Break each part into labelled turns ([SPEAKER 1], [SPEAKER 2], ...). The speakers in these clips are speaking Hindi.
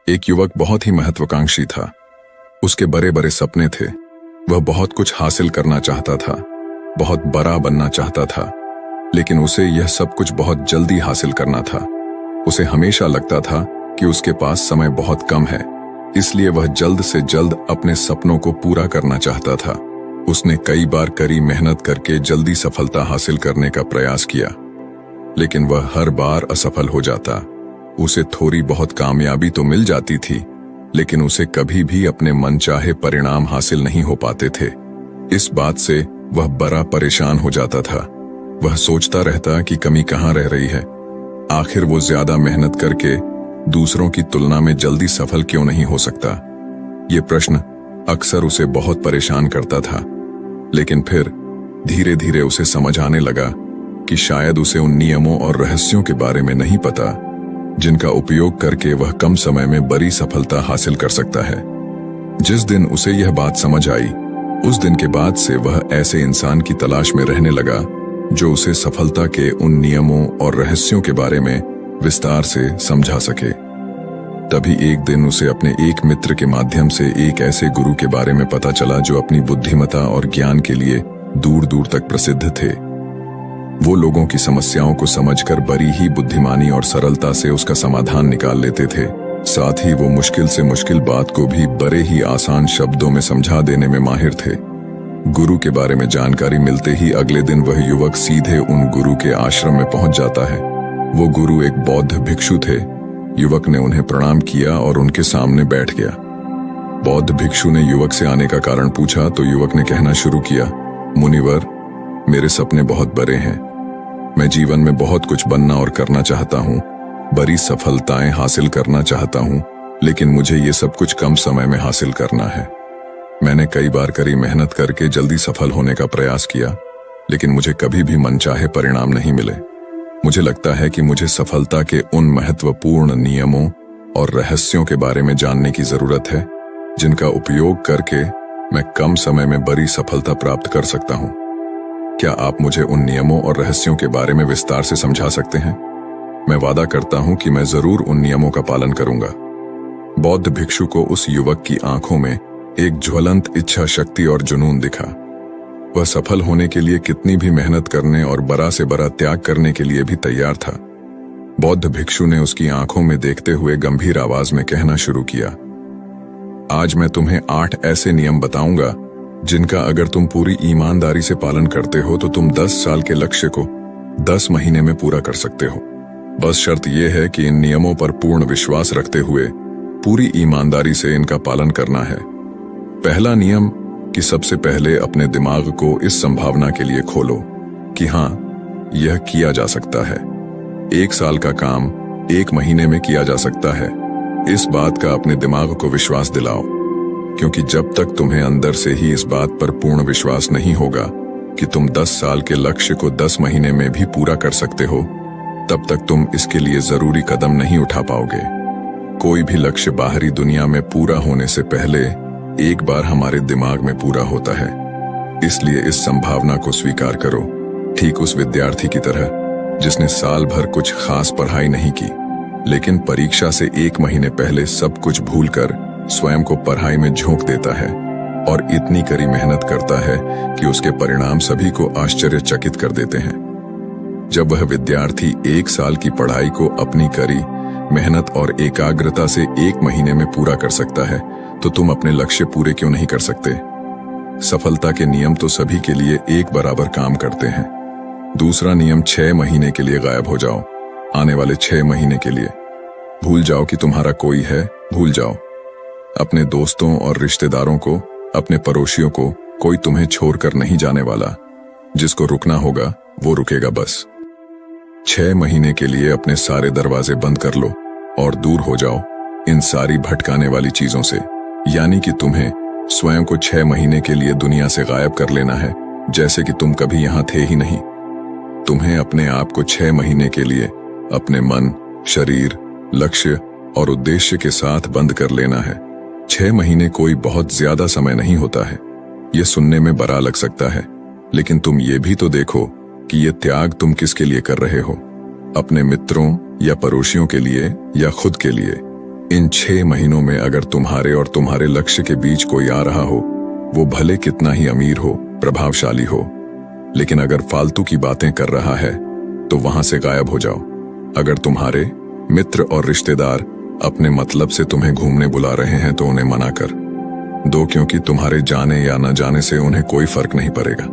[SPEAKER 1] एक युवक बहुत ही महत्वाकांक्षी था। उसके बड़े बड़े सपने थे। वह बहुत कुछ हासिल करना चाहता था, बहुत बड़ा बनना चाहता था, लेकिन उसे यह सब कुछ बहुत जल्दी हासिल करना था। उसे हमेशा लगता था कि उसके पास समय बहुत कम है, इसलिए वह जल्द से जल्द अपने सपनों को पूरा करना चाहता था। उसने कई बार कड़ी मेहनत करके जल्दी सफलता हासिल करने का प्रयास किया, लेकिन वह हर बार असफल हो जाता। उसे थोड़ी बहुत कामयाबी तो मिल जाती थी, लेकिन उसे कभी भी अपने मनचाहे परिणाम हासिल नहीं हो पाते थे। इस बात से वह बड़ा परेशान हो जाता था। वह सोचता रहता कि कमी कहाँ रह रही है। आखिर वो ज्यादा मेहनत करके दूसरों की तुलना में जल्दी सफल क्यों नहीं हो सकता? ये प्रश्न अक्सर उसे बहुत परेशान करता था। लेकिन फिर धीरे धीरे उसे समझ आने लगा कि शायद उसे उन नियमों और रहस्यों के बारे में नहीं पता जिनका उपयोग करके वह कम समय में बड़ी सफलता हासिल कर सकता है। जिस दिन उसे यह बात समझ आई, उस दिन के बाद से वह ऐसे इंसान की तलाश में रहने लगा जो उसे सफलता के उन नियमों और रहस्यों के बारे में विस्तार से समझा सके। तभी एक दिन उसे अपने एक मित्र के माध्यम से एक ऐसे गुरु के बारे में पता चला जो अपनी बुद्धिमत्ता और ज्ञान के लिए दूर दूर तक प्रसिद्ध थे। वो लोगों की समस्याओं को समझकर बड़ी ही बुद्धिमानी और सरलता से उसका समाधान निकाल लेते थे। साथ ही वो मुश्किल से मुश्किल बात को भी बड़े ही आसान शब्दों में समझा देने में माहिर थे। गुरु के बारे में जानकारी मिलते ही अगले दिन वह युवक सीधे उन गुरु के आश्रम में पहुंच जाता है। वो गुरु एक बौद्ध भिक्षु थे। युवक ने उन्हें प्रणाम किया और उनके सामने बैठ गया। बौद्ध भिक्षु ने युवक से आने का कारण पूछा तो युवक ने कहना शुरू किया, मुनिवर, मेरे सपने बहुत बड़े हैं। मैं जीवन में बहुत कुछ बनना और करना चाहता हूँ, बड़ी सफलताएं हासिल करना चाहता हूँ, लेकिन मुझे ये सब कुछ कम समय में हासिल करना है। मैंने कई बार कड़ी मेहनत करके जल्दी सफल होने का प्रयास किया, लेकिन मुझे कभी भी मनचाहे परिणाम नहीं मिले। मुझे लगता है कि मुझे सफलता के उन महत्वपूर्ण नियमों और रहस्यों के बारे में जानने की जरूरत है जिनका उपयोग करके मैं कम समय में बड़ी सफलता प्राप्त कर सकता हूँ। क्या आप मुझे उन नियमों और रहस्यों के बारे में विस्तार से समझा सकते हैं? मैं वादा करता हूं कि मैं जरूर उन नियमों का पालन करूंगा। बौद्ध भिक्षु को उस युवक की आंखों में एक ज्वलंत इच्छा शक्ति और जुनून दिखा। वह सफल होने के लिए कितनी भी मेहनत करने और बड़ा से बड़ा त्याग करने के लिए भी तैयार था। बौद्ध भिक्षु ने उसकी आंखों में देखते हुए गंभीर आवाज में कहना शुरू किया, आज मैं तुम्हें 8 ऐसे नियम बताऊंगा जिनका अगर तुम पूरी ईमानदारी से पालन करते हो तो तुम 10 साल के लक्ष्य को 10 महीने में पूरा कर सकते हो। बस शर्त यह है कि इन नियमों पर पूर्ण विश्वास रखते हुए पूरी ईमानदारी से इनका पालन करना है। पहला नियम कि सबसे पहले अपने दिमाग को इस संभावना के लिए खोलो कि हाँ, यह किया जा सकता है। 1 साल का काम 1 महीने में किया जा सकता है। इस बात का अपने दिमाग को विश्वास दिलाओ, क्योंकि जब तक तुम्हें अंदर से ही इस बात पर पूर्ण विश्वास नहीं होगा कि तुम 10 साल के लक्ष्य को 10 महीने में भी पूरा कर सकते हो, तब तक तुम इसके लिए जरूरी कदम नहीं उठा पाओगे। कोई भी लक्ष्य बाहरी दुनिया में पूरा होने से पहले एक बार हमारे दिमाग में पूरा होता है। इसलिए इस संभावना को स्वीकार करो, ठीक उस विद्यार्थी की तरह जिसने साल भर कुछ खास पढ़ाई नहीं की, लेकिन परीक्षा से 1 महीने पहले सब कुछ भूलकर स्वयं को पढ़ाई में झोंक देता है और इतनी कड़ी मेहनत करता है कि उसके परिणाम सभी को आश्चर्यचकित कर देते हैं। जब वह विद्यार्थी 1 साल की पढ़ाई को अपनी कड़ी मेहनत और एकाग्रता से 1 महीने में पूरा कर सकता है, तो तुम अपने लक्ष्य पूरे क्यों नहीं कर सकते? सफलता के नियम तो सभी के लिए एक बराबर काम करते हैं। दूसरा नियम 6 महीने के लिए गायब हो जाओ। आने वाले 6 महीने के लिए भूल जाओ कि तुम्हारा कोई है, भूल जाओ। अपने दोस्तों और रिश्तेदारों को, अपने पड़ोसियों को, कोई तुम्हें छोड़कर नहीं जाने वाला। जिसको रुकना होगा वो रुकेगा बस। 6 महीने के लिए अपने सारे दरवाजे बंद कर लो और दूर हो जाओ इन सारी भटकाने वाली चीजों से। यानी कि तुम्हें स्वयं को 6 महीने के लिए दुनिया से गायब कर लेना है, जैसे कि तुम कभी यहां थे ही नहीं। तुम्हें अपने आप को 6 महीने के लिए अपने मन, शरीर, लक्ष्य और उद्देश्य के साथ बंद कर लेना है। 6 महीने कोई बहुत ज्यादा समय नहीं होता है। यह सुनने में बड़ा लग सकता है, लेकिन तुम ये भी तो देखो कि यह त्याग तुम किसके लिए कर रहे हो। अपने मित्रों या पड़ोसियों के लिए या खुद के लिए? इन 6 महीनों में अगर तुम्हारे और तुम्हारे लक्ष्य के बीच कोई आ रहा हो, वो भले कितना ही अमीर हो, प्रभावशाली हो, लेकिन अगर फालतू की बातें कर रहा है तो वहां से गायब हो जाओ। अगर तुम्हारे मित्र और रिश्तेदार अपने मतलब से तुम्हें घूमने बुला रहे हैं तो उन्हें मना कर दो, क्योंकि तुम्हारे जाने या न जाने से उन्हें कोई फर्क नहीं पड़ेगा,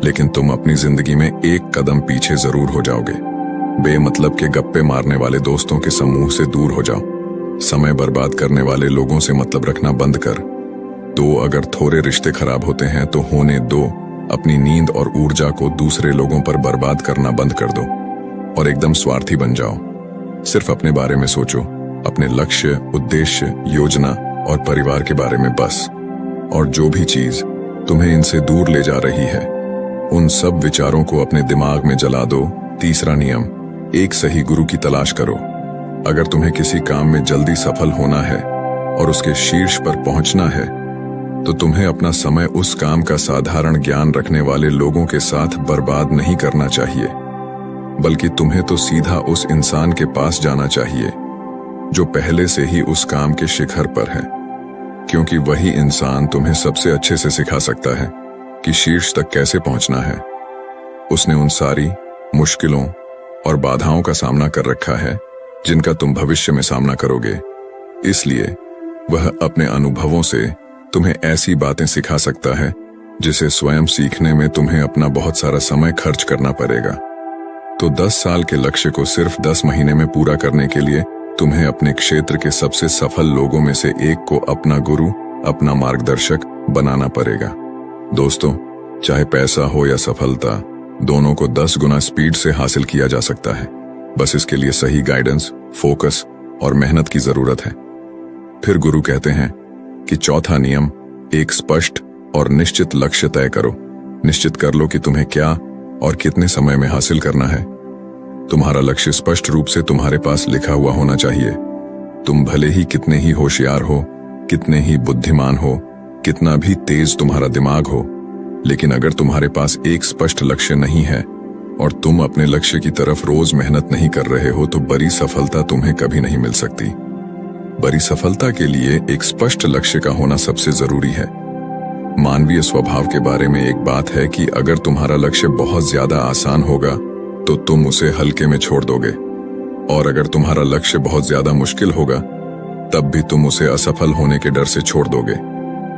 [SPEAKER 1] लेकिन तुम अपनी जिंदगी में एक कदम पीछे जरूर हो जाओगे। बेमतलब के गप्पे मारने वाले दोस्तों के समूह से दूर हो जाओ। समय बर्बाद करने वाले लोगों से मतलब रखना बंद कर दो। अगर थोड़े रिश्ते खराब होते हैं तो होने दो। अपनी नींद और ऊर्जा को दूसरे लोगों पर बर्बाद करना बंद कर दो और एकदम स्वार्थी बन जाओ। सिर्फ अपने बारे में सोचो, अपने लक्ष्य, उद्देश्य, योजना और परिवार के बारे में बस। और जो भी चीज तुम्हें इनसे दूर ले जा रही है, उन सब विचारों को अपने दिमाग में जला दो। तीसरा नियम, एक सही गुरु की तलाश करो। अगर तुम्हें किसी काम में जल्दी सफल होना है और उसके शीर्ष पर पहुंचना है, तो तुम्हें अपना समय उस काम का साधारण ज्ञान रखने वाले लोगों के साथ बर्बाद नहीं करना चाहिए, बल्कि तुम्हें तो सीधा उस इंसान के पास जाना चाहिए जो पहले से ही उस काम के शिखर पर है, क्योंकि वही इंसान तुम्हें सबसे अच्छे से सिखा सकता है कि शीर्ष तक कैसे पहुंचना है। उसने उन सारी मुश्किलों और बाधाओं का सामना कर रखा है जिनका तुम भविष्य में सामना करोगे, इसलिए वह अपने अनुभवों से तुम्हें ऐसी बातें सिखा सकता है जिसे स्वयं सीखने में तुम्हें अपना बहुत सारा समय खर्च करना पड़ेगा। तो 10 साल के लक्ष्य को सिर्फ 10 महीने में पूरा करने के लिए तुम्हें अपने क्षेत्र के सबसे सफल लोगों में से एक को अपना गुरु, अपना मार्गदर्शक बनाना पड़ेगा। दोस्तों, चाहे पैसा हो या सफलता, दोनों को 10 गुना स्पीड से हासिल किया जा सकता है। बस इसके लिए सही गाइडेंस, फोकस और मेहनत की जरूरत है। फिर गुरु कहते हैं कि चौथा नियम, एक स्पष्ट और निश्चित लक्ष्य तय करो। निश्चित कर लो कि तुम्हें क्या और कितने समय में हासिल करना है। तुम्हारा लक्ष्य स्पष्ट रूप से तुम्हारे पास लिखा हुआ होना चाहिए। तुम भले ही कितने ही होशियार हो, कितने ही बुद्धिमान हो, कितना भी तेज तुम्हारा दिमाग हो, लेकिन अगर तुम्हारे पास एक स्पष्ट लक्ष्य नहीं है और तुम अपने लक्ष्य की तरफ रोज मेहनत नहीं कर रहे हो, तो बड़ी सफलता तुम्हें कभी नहीं मिल सकती। बड़ी सफलता के लिए एक स्पष्ट लक्ष्य का होना सबसे जरूरी है। मानवीय स्वभाव के बारे में एक बात है कि अगर तुम्हारा लक्ष्य बहुत ज्यादा आसान होगा तो तुम उसे हल्के में छोड़ दोगे, और अगर तुम्हारा लक्ष्य बहुत ज्यादा मुश्किल होगा तब भी तुम उसे असफल होने के डर से छोड़ दोगे।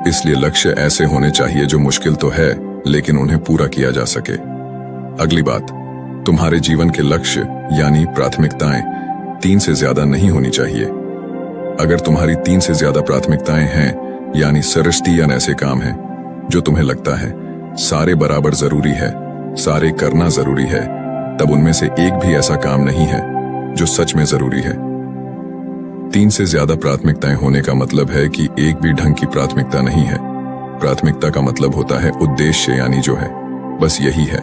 [SPEAKER 1] इसलिए लक्ष्य ऐसे होने चाहिए जो मुश्किल तो है लेकिन उन्हें पूरा किया जा सके। अगली बात, तुम्हारे जीवन के लक्ष्य यानी प्राथमिकताएं 3 से ज्यादा नहीं होनी चाहिए। अगर तुम्हारी 3 से ज्यादा प्राथमिकताएं हैं, यानी सरस्तियन ऐसे काम हैं जो तुम्हें लगता है सारे बराबर जरूरी है, सारे करना जरूरी है, तब उनमें से एक भी ऐसा काम नहीं है जो सच में जरूरी है। 3 से ज्यादा प्राथमिकताएं होने का मतलब है कि एक भी ढंग की प्राथमिकता नहीं है। प्राथमिकता का मतलब होता है उद्देश्य, यानी जो है बस यही है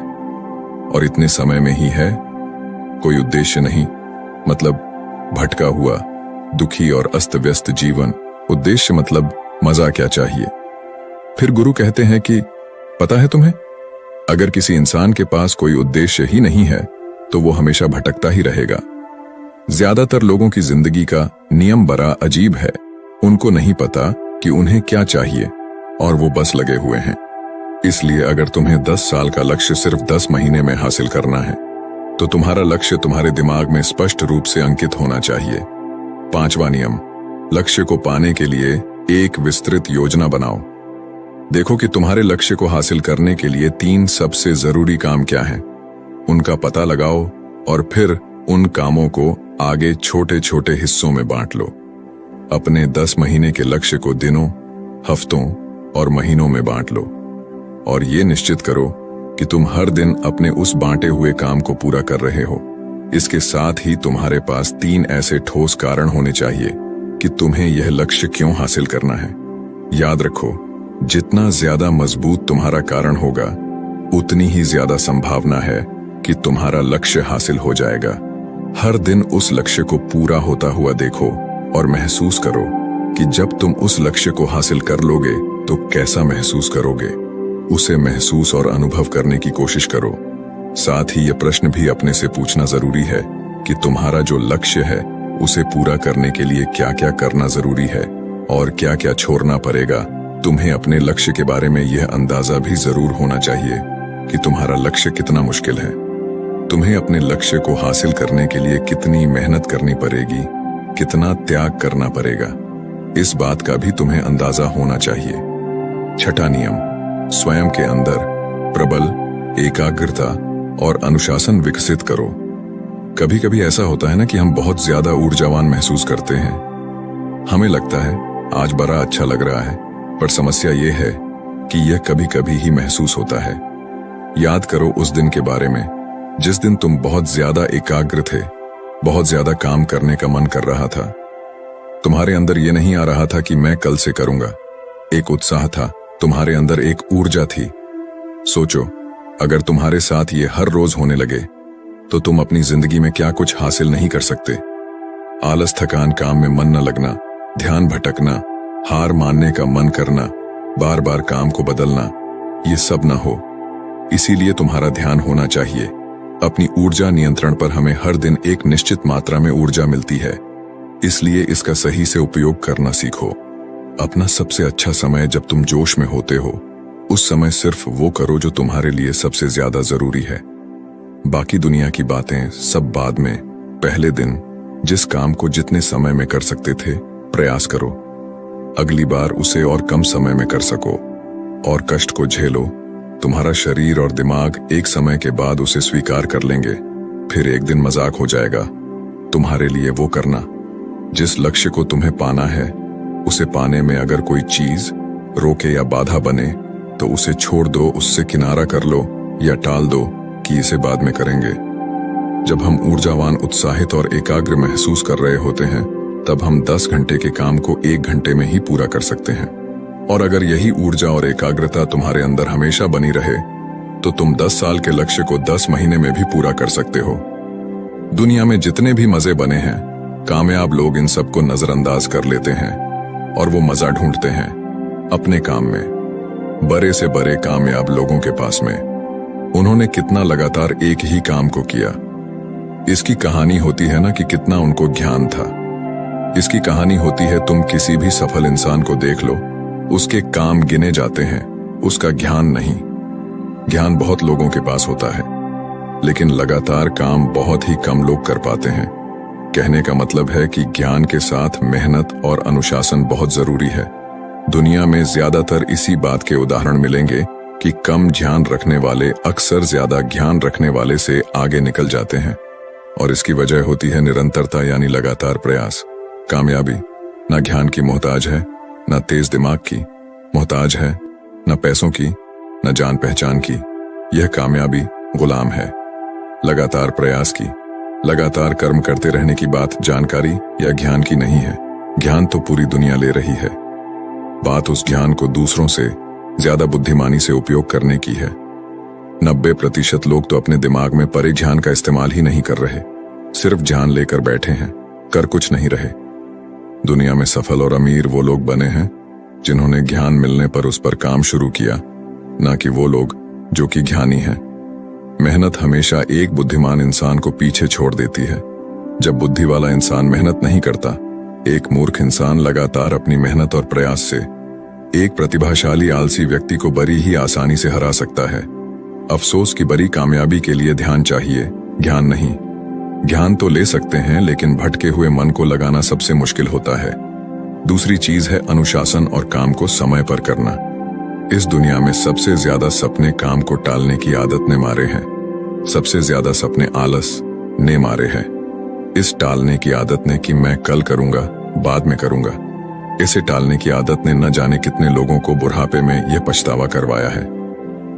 [SPEAKER 1] और इतने समय में ही है, कोई उद्देश्य नहीं, मतलब भटका हुआ, दुखी और अस्त व्यस्त जीवन। उद्देश्य मतलब मजा क्या चाहिए। फिर गुरु कहते हैं कि पता है तुम्हें, अगर किसी इंसान के पास कोई उद्देश्य ही नहीं है तो वो हमेशा भटकता ही रहेगा। ज्यादातर लोगों की जिंदगी का नियम बड़ा अजीब है। उनको नहीं पता कि उन्हें क्या चाहिए और वो बस लगे हुए हैं। इसलिए अगर तुम्हें 10 साल का लक्ष्य सिर्फ 10 महीने में हासिल करना है तो तुम्हारा लक्ष्य तुम्हारे दिमाग में स्पष्ट रूप से अंकित होना चाहिए। 5वां नियम, लक्ष्य को पाने के लिए एक विस्तृत योजना बनाओ। देखो कि तुम्हारे लक्ष्य को हासिल करने के लिए 3 सबसे जरूरी काम क्या हैं, उनका पता लगाओ और फिर उन कामों को आगे छोटे छोटे हिस्सों में बांट लो। अपने 10 महीने के लक्ष्य को दिनों, हफ्तों और महीनों में बांट लो और ये निश्चित करो कि तुम हर दिन अपने उस बांटे हुए काम को पूरा कर रहे हो। इसके साथ ही तुम्हारे पास 3 ऐसे ठोस कारण होने चाहिए कि तुम्हें यह लक्ष्य क्यों हासिल करना है। याद रखो, जितना ज्यादा मजबूत तुम्हारा कारण होगा, उतनी ही ज्यादा संभावना है कि तुम्हारा लक्ष्य हासिल हो जाएगा। हर दिन उस लक्ष्य को पूरा होता हुआ देखो और महसूस करो कि जब तुम उस लक्ष्य को हासिल कर लोगे तो कैसा महसूस करोगे। उसे महसूस और अनुभव करने की कोशिश करो। साथ ही यह प्रश्न भी अपने से पूछना जरूरी है कि तुम्हारा जो लक्ष्य है उसे पूरा करने के लिए क्या क्या करना जरूरी है और क्या क्या छोड़ना पड़ेगा। तुम्हें अपने लक्ष्य के बारे में यह अंदाजा भी जरूर होना चाहिए कि तुम्हारा लक्ष्य कितना मुश्किल है। तुम्हें अपने लक्ष्य को हासिल करने के लिए कितनी मेहनत करनी पड़ेगी, कितना त्याग करना पड़ेगा, इस बात का भी तुम्हें अंदाजा होना चाहिए। छठा नियम, स्वयं के अंदर प्रबल एकाग्रता और अनुशासन विकसित करो। कभी कभी ऐसा होता है ना कि हम बहुत ज्यादा ऊर्जावान महसूस करते हैं। हमें लगता है आज बड़ा अच्छा लग रहा है, पर समस्या यह है कि यह कभी कभी ही महसूस होता है। याद करो उस दिन के बारे में जिस दिन तुम बहुत ज्यादा एकाग्र थे, बहुत ज्यादा काम करने का मन कर रहा था। तुम्हारे अंदर यह नहीं आ रहा था कि मैं कल से करूंगा। एक उत्साह था, तुम्हारे अंदर एक ऊर्जा थी। सोचो, अगर तुम्हारे साथ ये हर रोज होने लगे तो तुम अपनी जिंदगी में क्या कुछ हासिल नहीं कर सकते। आलस, थकान, काम में मन न लगना, ध्यान भटकना, हार मानने का मन करना, बार बार काम को बदलना, ये सब ना हो। इसीलिए तुम्हारा ध्यान होना चाहिए। अपनी ऊर्जा नियंत्रण पर हमें हर दिन एक निश्चित मात्रा में ऊर्जा मिलती है, इसलिए इसका सही से उपयोग करना सीखो। अपना सबसे अच्छा समय जब तुम जोश में होते हो, उस समय सिर्फ वो करो जो तुम्हारे लिए सबसे ज्यादा जरूरी है। बाकी दुनिया की बातें सब बाद में। पहले दिन जिस काम को जितने समय में कर सकते थे, प्रयास करो अगली बार उसे और कम समय में कर सको। और कष्ट को झेलो। तुम्हारा शरीर और दिमाग एक समय के बाद उसे स्वीकार कर लेंगे। फिर एक दिन मजाक हो जाएगा। तुम्हारे लिए वो करना जिस लक्ष्य को तुम्हें पाना है, उसे पाने में अगर कोई चीज रोके या बाधा बने तो उसे छोड़ दो, उससे किनारा कर लो या टाल दो कि इसे बाद में करेंगे। जब हम ऊर्जावान, उत्साहित और एकाग्र महसूस कर रहे होते हैं, तब हम 10 घंटे के काम को 1 घंटे में ही पूरा कर सकते हैं। और अगर यही ऊर्जा और एकाग्रता तुम्हारे अंदर हमेशा बनी रहे तो तुम 10 साल के लक्ष्य को 10 महीने में भी पूरा कर सकते हो। दुनिया में जितने भी मजे बने हैं, कामयाब लोग इन सबको नजरअंदाज कर लेते हैं और वो मजा ढूंढते हैं अपने काम में। बड़े से बड़े कामयाब लोगों के पास में उन्होंने कितना लगातार एक ही काम को किया। इसकी कहानी होती है ना कि कितना उनको ज्ञान था। इसकी कहानी होती है, तुम किसी भी सफल इंसान को देख लो, उसके काम गिने जाते हैं, उसका ज्ञान नहीं। ज्ञान बहुत लोगों के पास होता है, लेकिन लगातार काम बहुत ही कम लोग कर पाते हैं। कहने का मतलब है कि ज्ञान के साथ मेहनत और अनुशासन बहुत जरूरी है। दुनिया में ज्यादातर इसी बात के उदाहरण मिलेंगे कि कम ध्यान रखने वाले अक्सर ज्यादा ज्ञान रखने वाले से आगे निकल जाते हैं। और इसकी वजह होती है निरंतरता, यानी लगातार प्रयास। कामयाबी न ज्ञान की मोहताज है, न तेज दिमाग की मोहताज है, न पैसों की, न जान पहचान की। यह कामयाबी गुलाम है लगातार प्रयास की। लगातार कर्म करते रहने की बात जानकारी या ज्ञान की नहीं है। ज्ञान तो पूरी दुनिया ले रही है। बात उस ज्ञान को दूसरों से ज्यादा बुद्धिमानी से उपयोग करने की है। 90% लोग तो अपने दिमाग में परे ज्ञान का इस्तेमाल ही नहीं कर रहे, सिर्फ ज्ञान लेकर बैठे हैं, कर कुछ नहीं रहे। दुनिया में सफल और अमीर वो लोग बने हैं जिन्होंने ज्ञान मिलने पर उस पर काम शुरू किया, ना कि वो लोग जो कि ज्ञानी हैं। मेहनत हमेशा एक बुद्धिमान इंसान को पीछे छोड़ देती है। जब बुद्धि वाला इंसान मेहनत नहीं करता, एक मूर्ख इंसान लगातार अपनी मेहनत और प्रयास से एक प्रतिभाशाली आलसी व्यक्ति को बड़ी ही आसानी से हरा सकता है। अफसोस की बड़ी कामयाबी के लिए ध्यान चाहिए, ज्ञान नहीं। ज्ञान तो ले सकते हैं, लेकिन भटके हुए मन को लगाना सबसे मुश्किल होता है। दूसरी चीज है अनुशासन और काम को समय पर करना। इस दुनिया में सबसे ज्यादा सपने काम को टालने की आदत ने मारे हैं। सबसे ज्यादा सपने आलस ने मारे हैं। इस टालने की आदत ने कि मैं कल करूंगा, बाद में करूंगा, इसे टालने की आदत ने न जाने कितने लोगों को बुढ़ापे में यह पछतावा करवाया है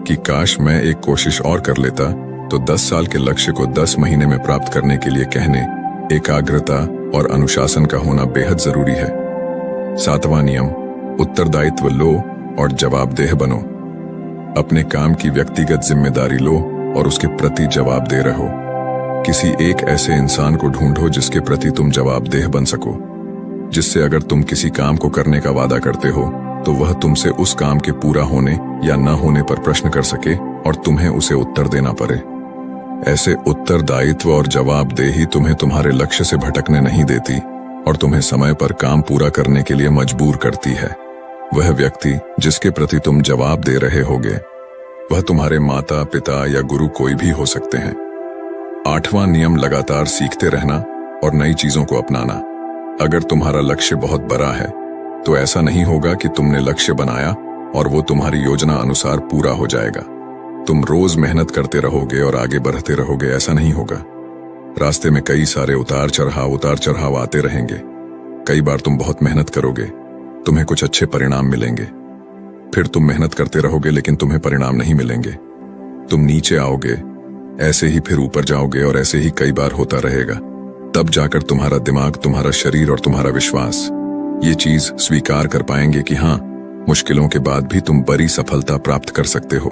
[SPEAKER 1] कि काश मैं एक कोशिश और कर लेता तो 10 साल के लक्ष्य को 10 महीने में प्राप्त करने के लिए कहने एकाग्रता और अनुशासन का होना बेहद जरूरी है। 7वां नियम, उत्तरदायित्व लो और जवाबदेह बनो। अपने काम की व्यक्तिगत जिम्मेदारी लो और उसके प्रति जवाबदेह रहो। किसी एक ऐसे इंसान को ढूंढो जिसके प्रति तुम जवाबदेह बन सको, जिससे अगर तुम किसी काम को करने का वादा करते हो तो वह तुमसे उस काम के पूरा होने या न होने पर प्रश्न कर सके और तुम्हें उसे उत्तर देना पड़े। ऐसे उत्तरदायित्व और जवाबदेही तुम्हें तुम्हारे लक्ष्य से भटकने नहीं देती और तुम्हें समय पर काम पूरा करने के लिए मजबूर करती है। वह व्यक्ति जिसके प्रति तुम जवाब दे रहे होगे वह तुम्हारे माता पिता या गुरु कोई भी हो सकते हैं। 8वां नियम लगातार सीखते रहना और नई चीजों को अपनाना। अगर तुम्हारा लक्ष्य बहुत बड़ा है तो ऐसा नहीं होगा कि तुमने लक्ष्य बनाया और वो तुम्हारी योजना अनुसार पूरा हो जाएगा। तुम रोज मेहनत करते रहोगे और आगे बढ़ते रहोगे, ऐसा नहीं होगा। रास्ते में कई सारे उतार चढ़ाव आते रहेंगे। कई बार तुम बहुत मेहनत करोगे, तुम्हें कुछ अच्छे परिणाम मिलेंगे। फिर तुम मेहनत करते रहोगे लेकिन तुम्हें परिणाम नहीं मिलेंगे। तुम नीचे आओगे, ऐसे ही फिर ऊपर जाओगे और ऐसे ही कई बार होता रहेगा। तब जाकर तुम्हारा दिमाग, तुम्हारा शरीर और तुम्हारा विश्वास ये चीज स्वीकार कर पाएंगे कि हाँ, मुश्किलों के बाद भी तुम बड़ी सफलता प्राप्त कर सकते हो।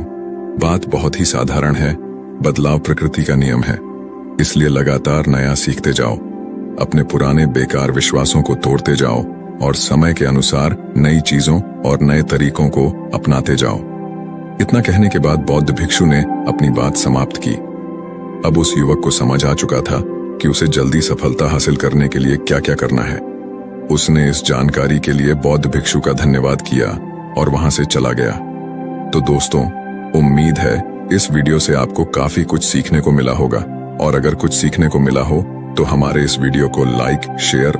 [SPEAKER 1] बात बहुत ही साधारण है, बदलाव प्रकृति का नियम है। इसलिए लगातार नया सीखते जाओ, अपने पुराने बेकार विश्वासों को तोड़ते जाओ और समय के अनुसार नई चीजों और नए तरीकों को अपनाते जाओ। इतना कहने के बाद बौद्ध भिक्षु ने अपनी बात समाप्त की। अब उस युवक को समझ आ चुका था कि उसे जल्दी सफलता हासिल करने के लिए क्या क्या करना है। उसने इस जानकारी के लिए बौद्ध भिक्षु का धन्यवाद किया और वहां से चला गया। तो दोस्तों, उम्मीद है इस वीडियो से आपको काफी कुछ सीखने को मिला होगा, और अगर कुछ सीखने को मिला हो तो हमारे इस वीडियो को लाइक, शेयर